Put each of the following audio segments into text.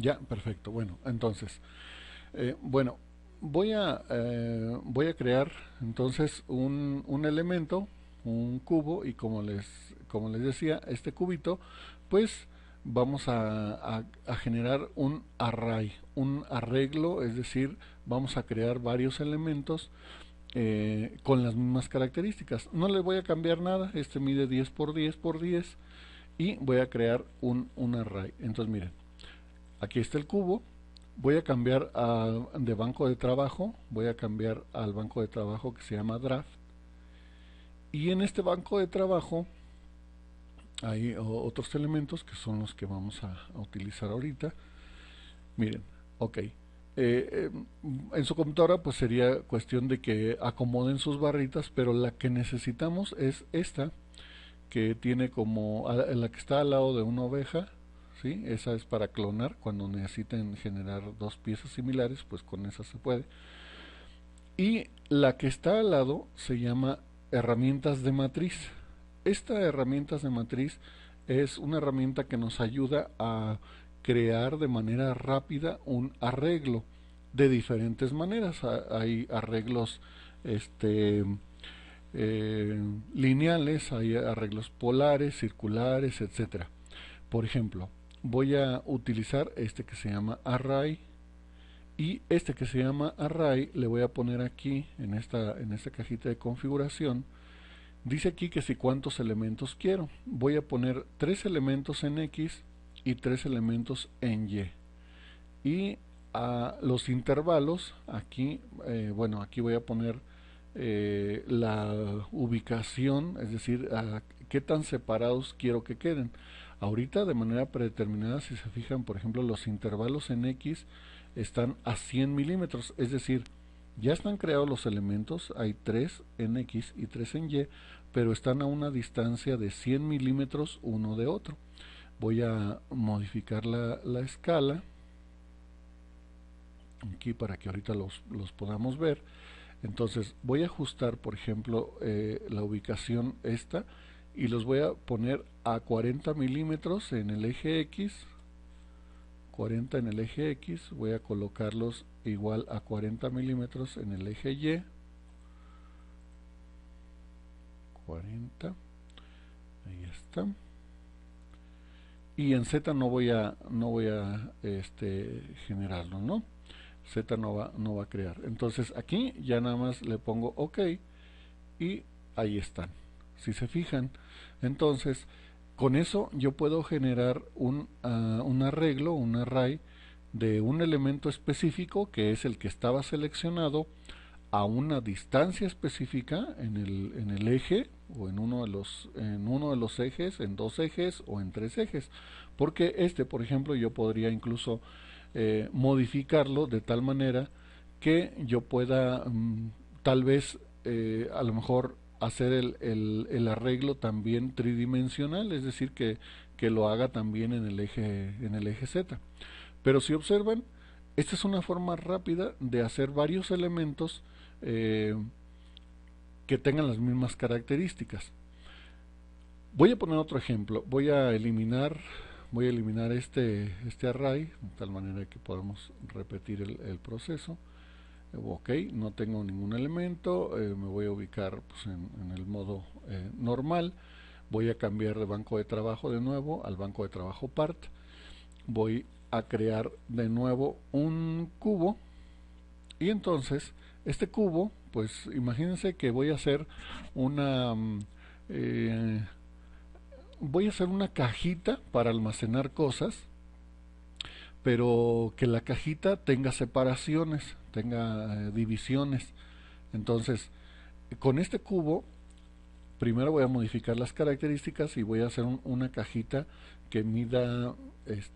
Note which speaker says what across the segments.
Speaker 1: Ya, perfecto. Bueno, entonces, bueno, voy a crear entonces un elemento, un cubo, y como les decía, este cubito, pues vamos a generar un array, un arreglo, es decir, vamos a crear varios elementos con las mismas características. No le voy a cambiar nada, este mide 10 por 10 por 10 y voy a crear un array. Entonces miren, aquí está el cubo, voy a cambiar de banco de trabajo, voy a cambiar al banco de trabajo que se llama draft, y en este banco de trabajo hay otros elementos que son los que vamos a utilizar ahorita. Miren, ok. En su computadora pues sería cuestión de que acomoden sus barritas, pero la que necesitamos es esta, que tiene como la que está al lado de una oveja, ¿sí? Esa es para clonar, cuando necesiten generar dos piezas similares, pues con esa se puede. Y la que está al lado se llama herramientas de matriz. Esta herramientas de matriz es una herramienta que nos ayuda a crear de manera rápida un arreglo de diferentes maneras. Hay arreglos este, lineales, hay arreglos polares, circulares, etcétera. Por ejemplo, voy a utilizar este que se llama array, y este que se llama array le voy a poner aquí en esta cajita de configuración. Dice aquí que si cuántos elementos quiero. Voy a poner 3 elementos en X y 3 elementos en Y. Y a los intervalos, aquí, bueno, aquí voy a poner la ubicación, es decir, a qué tan separados quiero que queden. Ahorita de manera predeterminada, si se fijan, por ejemplo, los intervalos en X están a 100 milímetros, es decir, ya están creados los elementos, hay 3 en X y 3 en Y, pero están a una distancia de 100 milímetros uno de otro. Voy a modificar la escala aquí para que ahorita los podamos ver. Entonces voy a ajustar, por ejemplo, la ubicación esta, y los voy a poner a 40 milímetros en el eje X, 40 en el eje X, voy a colocarlos igual a 40 milímetros en el eje Y, 40, ahí está. Y en Z no voy a generarlo, ¿no? Z no va a crear. Entonces aquí ya nada más le pongo OK y ahí están. Si se fijan, entonces con eso yo puedo generar un arreglo, un array de un elemento específico que es el que estaba seleccionado a una distancia específica en el eje, o en uno de los ejes, en dos ejes o en tres ejes. Porque este, por ejemplo, yo podría incluso modificarlo de tal manera que yo pueda tal vez a lo mejor hacer el arreglo también tridimensional, es decir, que lo haga también en el eje Z. Pero si observan, esta es una forma rápida de hacer varios elementos eh, que tengan las mismas características. Voy a poner otro ejemplo. Voy a eliminar este array, de tal manera que podamos repetir el proceso. Ok, no tengo ningún elemento, me voy a ubicar pues, en el modo normal. Voy a cambiar de banco de trabajo de nuevo al banco de trabajo part. Voy a crear de nuevo un cubo, y entonces este cubo, pues imagínense que una eh, voy a hacer una cajita para almacenar cosas, pero que la cajita tenga separaciones, tenga divisiones. Entonces, con este cubo, primero voy a modificar las características y voy a hacer una cajita que mida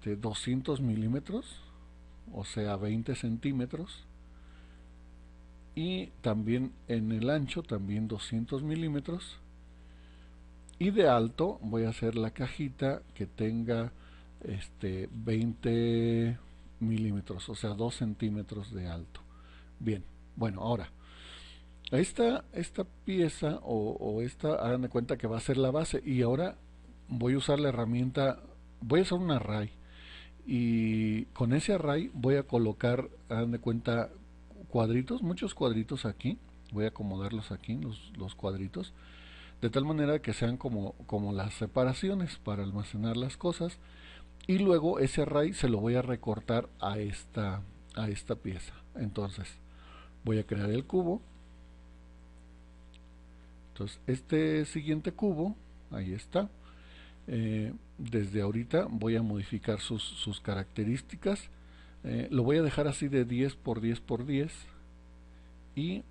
Speaker 1: 200 milímetros, o sea 20 centímetros, y también en el ancho también 200 milímetros, y de alto voy a hacer la cajita que tenga 20 milímetros, o sea 2 centímetros de alto. Bien, bueno, ahora esta pieza o esta, hagan de cuenta que va a ser la base, y ahora voy a usar la herramienta, voy a usar un array, y con ese array voy a colocar, hagan de cuenta, cuadritos, muchos cuadritos aquí. Voy a acomodarlos aquí, los cuadritos, de tal manera que sean como las separaciones para almacenar las cosas. Y luego ese array se lo voy a recortar a esta pieza. Entonces voy a crear el cubo. Entonces este siguiente cubo, ahí está. Desde ahorita voy a modificar sus características. Lo voy a dejar así de 10 por 10 por 10 y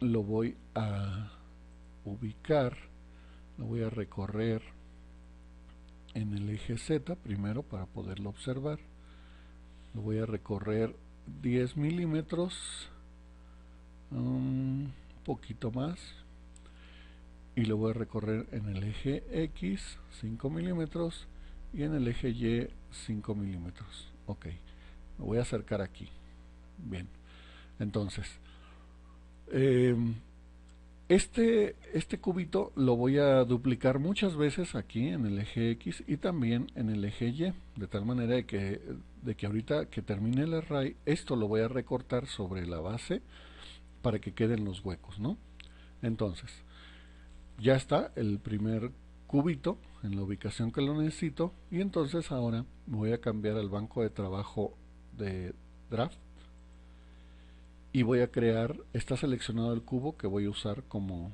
Speaker 1: lo voy a ubicar, lo voy a recorrer en el eje Z primero para poderlo observar. Lo voy a recorrer 10 milímetros, un poquito más, y lo voy a recorrer en el eje X 5 milímetros y en el eje Y 5 milímetros. Ok, me voy a acercar aquí. Bien, entonces este cubito lo voy a duplicar muchas veces aquí en el eje X y también en el eje Y, de tal manera de que ahorita que termine el array, esto lo voy a recortar sobre la base para que queden los huecos, ¿no? Entonces, ya está el primer cubito en la ubicación que lo necesito, y entonces ahora voy a cambiar al banco de trabajo de draft y voy a crear, está seleccionado el cubo que voy a usar como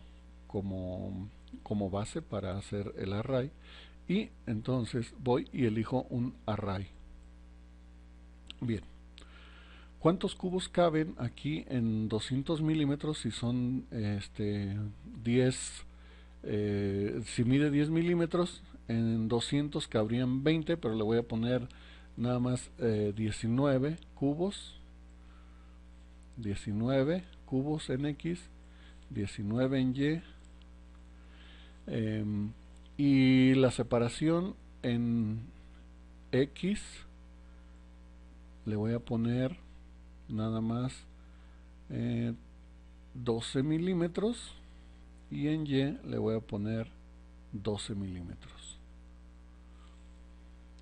Speaker 1: base para hacer el array, y entonces voy y elijo un array. Bien, ¿cuántos cubos caben aquí en 200 milímetros? Si son 10, si mide 10 milímetros, en 200 cabrían 20, pero le voy a poner nada más 19 cubos. 19 cubos en X, 19 en Y, y la separación en X le voy a poner nada más 12 milímetros, y en Y le voy a poner 12 milímetros.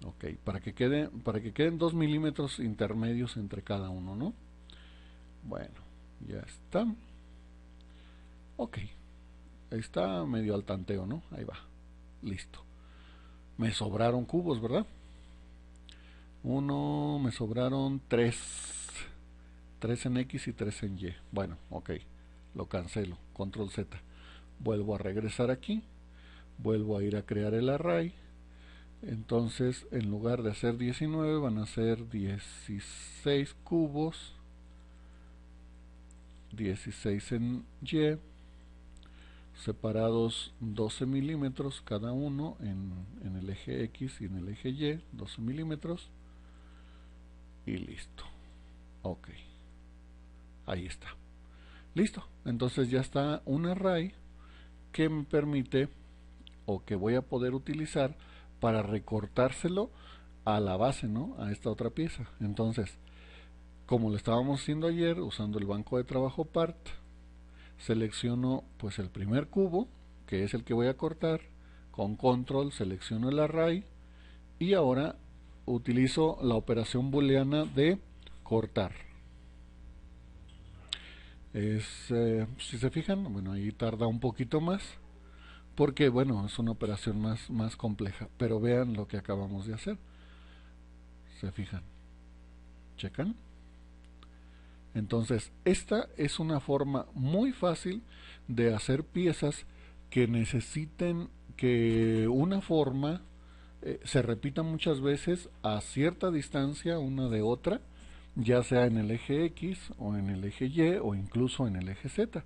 Speaker 1: Ok, para que queden 2 milímetros intermedios entre cada uno, ¿no? Bueno, ya está. Ok, está medio al tanteo, ¿no? Ahí va, listo. Me sobraron cubos, ¿verdad? Me sobraron 3 en X y 3 en Y. Bueno, ok, lo cancelo, control Z. Vuelvo a regresar aquí, vuelvo a ir a crear el array. Entonces, en lugar de hacer 19, van a ser 16 cubos, 16 en Y, separados 12 milímetros cada uno en el eje X y en el eje Y, 12 milímetros, y listo. Ok, ahí está, listo. Entonces ya está un array que me permite, o que voy a poder utilizar para recortárselo a la base, ¿no? A esta otra pieza. Entonces, como lo estábamos haciendo ayer, usando el banco de trabajo part, selecciono pues el primer cubo, que es el que voy a cortar, con control selecciono el array, y ahora utilizo la operación booleana de cortar. Si se fijan, bueno, ahí tarda un poquito más, porque bueno, es una operación más compleja, pero vean lo que acabamos de hacer. ¿Se fijan? ¿Checan? Entonces, esta es una forma muy fácil de hacer piezas que necesiten que una forma se repita muchas veces a cierta distancia una de otra, ya sea en el eje X o en el eje Y o incluso en el eje Z.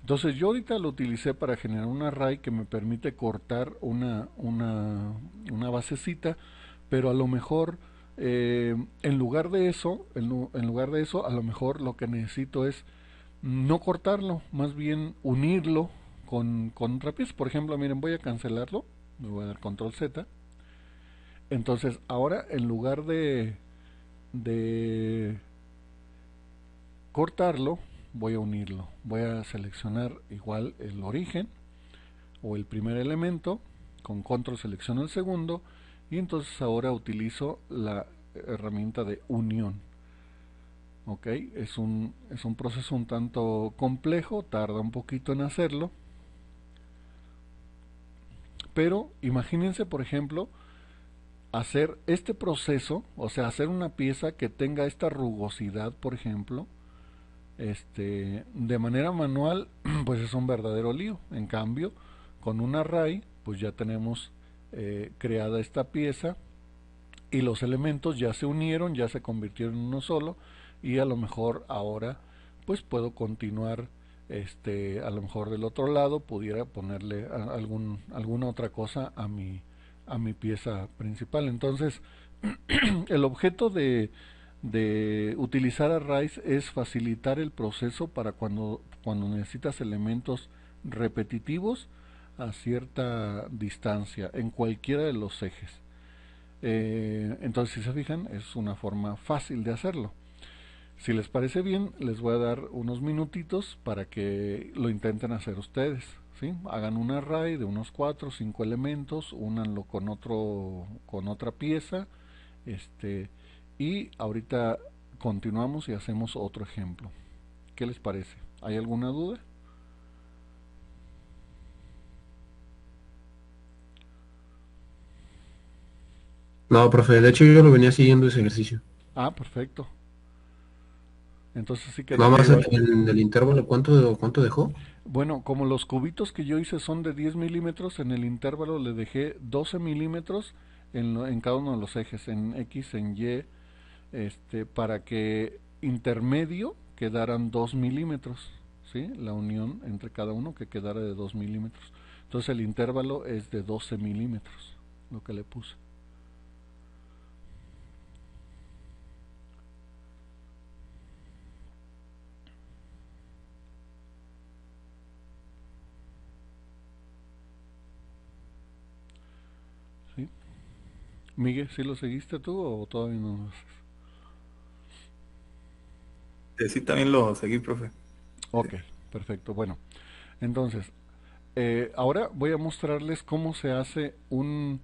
Speaker 1: Entonces yo ahorita lo utilicé para generar un array que me permite cortar una basecita, pero a lo mejor en lugar de eso, a lo mejor lo que necesito es no cortarlo, más bien unirlo con otra pieza. Por ejemplo, miren, voy a cancelarlo, me voy a dar control Z. Entonces ahora en lugar de cortarlo, voy a unirlo. Voy a seleccionar igual el origen o el primer elemento, con control selecciono el segundo, y entonces ahora utilizo la herramienta de unión. Ok, es un proceso un tanto complejo, tarda un poquito en hacerlo, pero imagínense, por ejemplo, hacer este proceso, o sea, hacer una pieza que tenga esta rugosidad, por ejemplo, de manera manual, pues es un verdadero lío. En cambio, con un array, pues ya tenemos creada esta pieza y los elementos ya se unieron, ya se convirtieron en uno solo, y a lo mejor ahora pues puedo continuar, a lo mejor del otro lado pudiera ponerle alguna otra cosa a mi pieza principal. Entonces el objeto de utilizar arrays es facilitar el proceso para cuando necesitas elementos repetitivos a cierta distancia en cualquiera de los ejes. Entonces, si se fijan, es una forma fácil de hacerlo. Si les parece bien, les voy a dar unos minutitos para que lo intenten hacer ustedes. ¿Sí? Hagan un array de unos 4 o 5 elementos, únanlo con otra pieza, y ahorita continuamos y hacemos otro ejemplo. ¿Qué les parece? ¿Hay alguna duda?
Speaker 2: No, profe, de hecho yo lo venía siguiendo ese ejercicio.
Speaker 1: Ah, perfecto. Entonces sí
Speaker 2: Nada
Speaker 1: quedó
Speaker 2: más
Speaker 1: igual.
Speaker 2: en el intervalo, cuánto dejó?
Speaker 1: Bueno, como los cubitos que yo hice son de 10 milímetros, en el intervalo le dejé 12 milímetros en cada uno de los ejes, en X, en Y, para que intermedio quedaran 2 milímetros, ¿sí? La unión entre cada uno que quedara de 2 milímetros. Entonces el intervalo es de 12 milímetros, lo que le puse. ¿Sí? Miguel, ¿sí lo seguiste tú o todavía no lo haces?
Speaker 3: Sí, también lo seguí, profe.
Speaker 1: Ok, perfecto. Bueno, entonces, ahora voy a mostrarles cómo se hace un,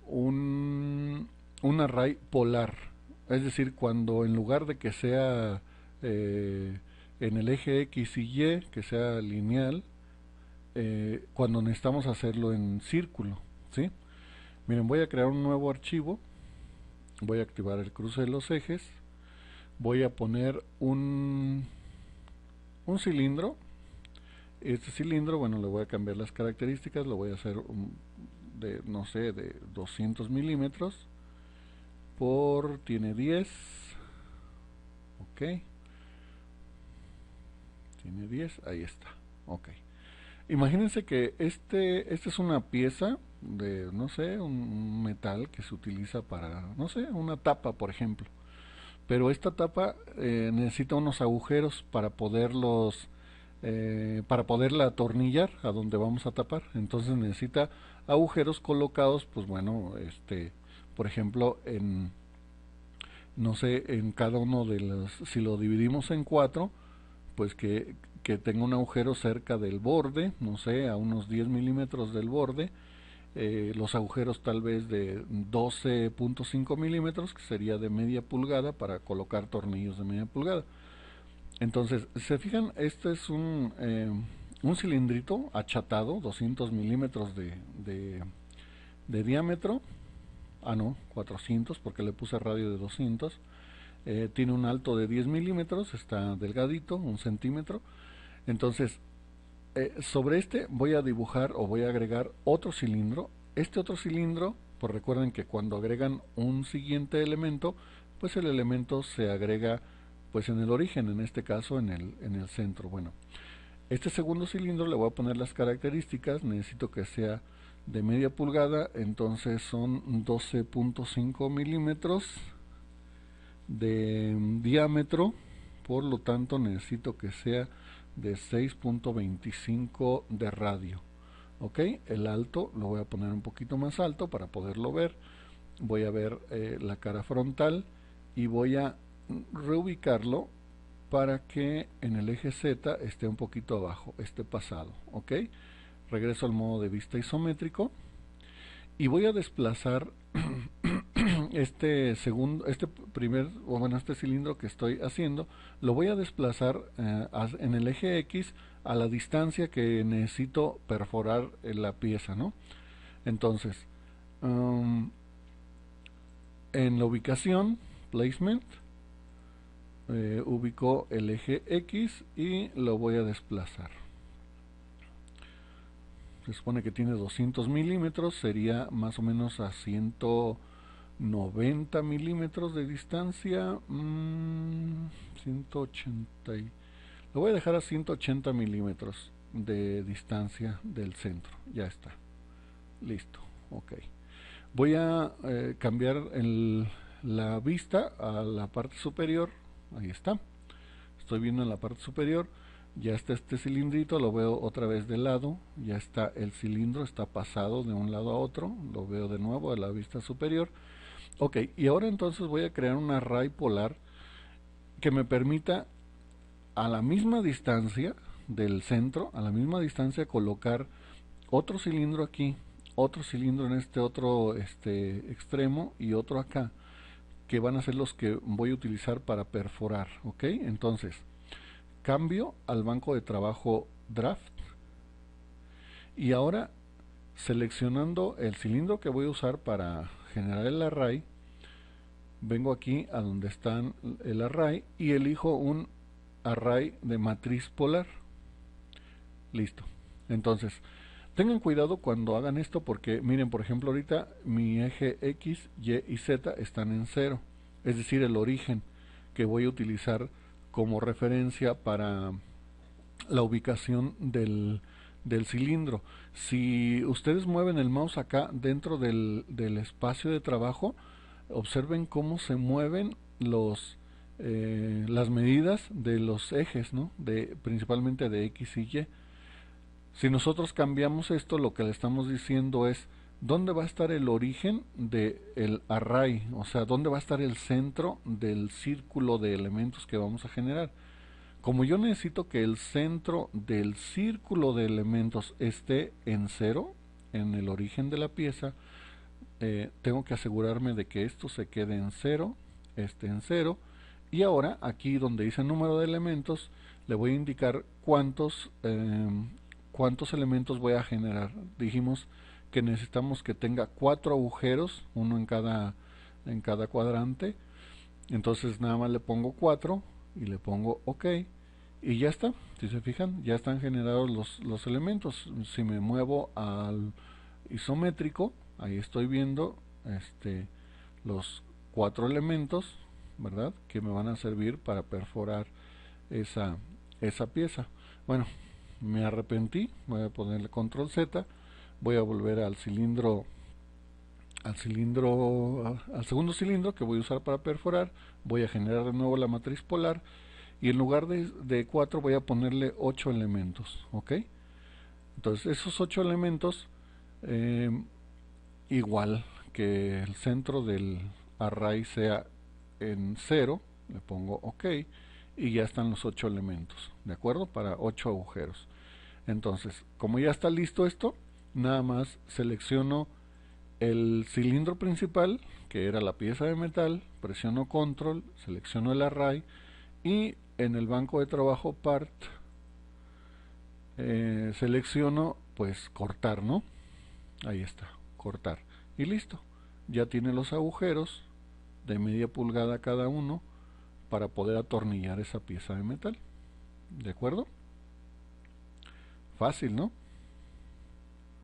Speaker 1: un array polar. Es decir, cuando en lugar de que sea eh, en el eje X y Y, que sea lineal, cuando necesitamos hacerlo en círculo. ¿Sí? Miren, voy a crear un nuevo archivo, voy a activar el cruce de los ejes, voy a poner un cilindro. Este cilindro, bueno, le voy a cambiar las características, lo voy a hacer de, no sé, de 200 milímetros tiene 10, ok, tiene 10, ahí está, ok. Imagínense que este es una pieza de, no sé, un metal que se utiliza para, no sé, una tapa, por ejemplo. Pero esta tapa necesita unos agujeros para poderla atornillar a donde vamos a tapar. Entonces necesita agujeros colocados, pues bueno, por ejemplo, no sé, en cada uno de los, si lo dividimos en cuatro, pues que tenga un agujero cerca del borde, no sé, a unos 10 milímetros del borde, los agujeros tal vez de 12.5 milímetros, que sería de media pulgada para colocar tornillos de media pulgada. Entonces, se fijan, este es un cilindrito achatado, 200 milímetros de diámetro. Ah, no, 400 porque le puse radio de 200. Tiene un alto de 10 milímetros, está delgadito, un centímetro. Entonces, sobre este voy a dibujar o voy a agregar otro cilindro. Este otro cilindro, pues recuerden que cuando agregan un siguiente elemento, pues el elemento se agrega pues en el origen, en este caso en el centro. Bueno, este segundo cilindro le voy a poner las características, necesito que sea de media pulgada, entonces son 12.5 milímetros de diámetro, por lo tanto necesito que sea de 6.25 de radio. Ok, el alto lo voy a poner un poquito más alto para poderlo ver. Voy a ver la cara frontal y voy a reubicarlo para que en el eje Z esté un poquito abajo, esté pasado. Ok, regreso al modo de vista isométrico y voy a desplazar este cilindro que estoy haciendo, lo voy a desplazar en el eje X a la distancia que necesito perforar la pieza, ¿no? Entonces, en la ubicación, placement, ubico el eje X y lo voy a desplazar. Se supone que tiene 200 milímetros, sería más o menos a 190 milímetros de distancia. 180 lo voy a dejar a 180 milímetros de distancia del centro. Ya está. Listo. Ok. Voy a cambiar la vista a la parte superior. Ahí está. Estoy viendo en la parte superior. Ya está este cilindrito, lo veo otra vez de lado, ya está el cilindro, está pasado de un lado a otro, lo veo de nuevo a la vista superior. Ok, y ahora entonces voy a crear un array polar que me permita a la misma distancia del centro, a la misma distancia colocar otro cilindro aquí, otro cilindro en este otro extremo y otro acá, que van a ser los que voy a utilizar para perforar. Ok, entonces cambio al banco de trabajo draft y ahora seleccionando el cilindro que voy a usar para generar el array, vengo aquí a donde está el array y elijo un array de matriz polar. Listo. Entonces tengan cuidado cuando hagan esto porque miren, por ejemplo, ahorita mi eje X, Y y Z están en 0, es decir, el origen que voy a utilizar como referencia para la ubicación del cilindro. Si ustedes mueven el mouse acá dentro del espacio de trabajo, observen cómo se mueven las medidas de los ejes, ¿no? Principalmente de X y Y. Si nosotros cambiamos esto, lo que le estamos diciendo es dónde va a estar el origen del array, o sea, dónde va a estar el centro del círculo de elementos que vamos a generar. Como yo necesito que el centro del círculo de elementos esté en 0, en el origen de la pieza, tengo que asegurarme de que esto se quede en 0, esté en 0, y ahora aquí donde dice número de elementos, le voy a indicar cuántos elementos voy a generar. Dijimos que necesitamos que tenga 4 agujeros, uno en cada cuadrante. Entonces nada más le pongo 4 y le pongo OK y ya está. Si se fijan, ya están generados los elementos. Si me muevo al isométrico, ahí estoy viendo los 4 elementos, ¿verdad? Que me van a servir para perforar esa pieza. Bueno, me arrepentí, voy a ponerle control Z, voy a volver al segundo cilindro que voy a usar para perforar, voy a generar de nuevo la matriz polar y en lugar de 4 voy a ponerle 8 elementos, ¿ok? Entonces esos 8 elementos, igual que el centro del array sea en 0, le pongo OK y ya están los 8 elementos, ¿de acuerdo? Para 8 agujeros. Entonces, como ya está listo esto, nada más selecciono el cilindro principal, que era la pieza de metal, presiono control, selecciono el array y en el banco de trabajo part selecciono pues cortar, ¿no? Ahí está, cortar y listo. Ya tiene los agujeros de media pulgada cada uno para poder atornillar esa pieza de metal. ¿De acuerdo? Fácil, ¿no?